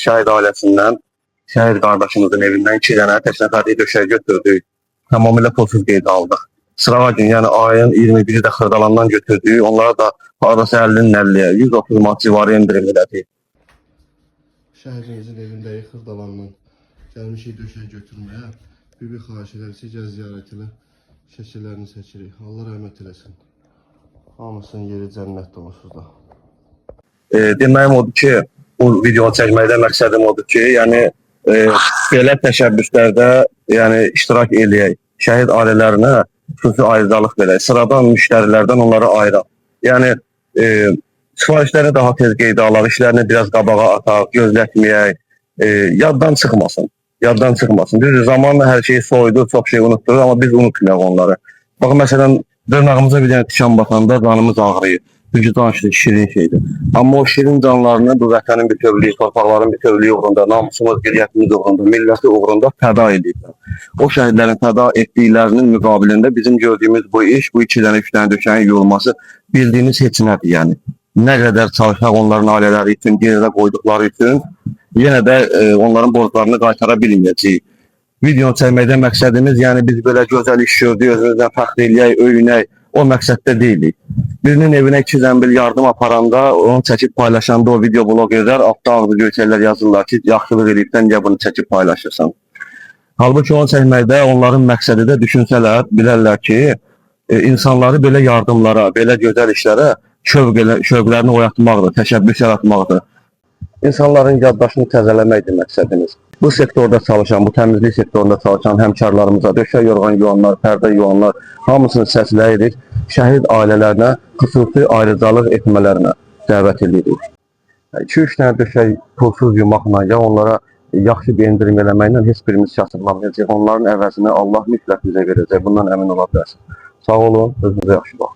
şəhid ailəsindən, şəhid qardaşımızın evindən 2 dənə təsərrüfatı döşək götürdük. Tamamilə pulsuz qeydə aldıq. Sırağa gün, yəni ayın 21-i də Xırdalandan götürdük. Onlara da parası 50'nin 50'ye, 130 manat civarı endirim elədik. Şəhidimizin evindəyik Xırdalandan. Gəlmişik döşək götürməyə. Bir xahiş edərsək, gəl ziyarət elə. Şəkillərini çəkirik. Allah rəhmət eləsin. Hamısının yeri cənnətdir onsuz da. Deməyim odur ki, bu videonu çəkməkdə məqsədim odur ki, yəni belə təşəbbüslərdə yəni iştirak eləyək. Şəhid ailələrinə xüsusi ayrıcalıq verək. Sıradan müştərilərdən onları ayıraq. Yəni sifarişləri daha tez qeydə alaq, işlərini biraz qabağa ataq, gözlətməyək. Yaddan çıxmasın. Yaddan çıxmasın. Düzdür, zamanla hər şeyi soydu, çox şey unutturur, amma biz unutmayaq onları. Bax, məsələn, dırnağımıza bir dənə tikan baxanda canımız ağrıyır. Çünki can şirin şeydir. Amma o şirin canlarını bu vətənin bütövlüyü, torpaqların bütövlüyü uğrunda, namusumuz, qeyriyyətimiz uğrunda, milləti uğrunda fəda edirlər. O şəhidlərin fəda etdiklərinin müqabilində bizim gördüyümüz bu iş, bu 2 dənə, 3 dənə döşəyin yığılması bildiyiniz heç nədir yəni. Nə qədər çalışaq onların ailələri üçün, geridə qoyduqları üçün, yenə də onların borclarını qaytara bilməyəcəyik. Videonu çəkməkdən məqsədimiz, yəni biz belə gözəl iş gördük, özümüzdən fəxr eləyək, öyünək, o məqsəddə deyilik. Birinin evinə 2 zəmbil yardım aparanda, onu çəkib paylaşanda o video blog edər, altda ağzı görsəllər yazırlar ki, yaxşılıq edibdən niyə bunu çəkib paylaşırsan. Halbuki onu çəkməkdə onların məqsədi də düşünsələr, bilərlər ki, insanları belə yardımlara, belə gözəl işlərə şövqlərini oyatmaqdır, təşəbbüs yaratmaqdır. İnsanların yaddaşını təzələməkdir məqsədimiz. Bu sektorda çalışan, bu təmizlik sektorunda çalışan həmkarlarımıza, döşək yorğan yuvanlar, pərdə yuvanlar, hamısını səsləyirik. Şəhid ailələrinə xüsusi ayrıcalıq etmələrinə dəvət edirik. 2-3 dənə döşək pulsuz yumaqla, ya onlara yaxşı bir endirim eləməklə heç birimiz çatırlamayacaq. Onların əvəzini Allah mütləq bizə verəcək. Bundan əmin ola bilərsiniz. Sağ olun, özünüzə yaxşı baxın.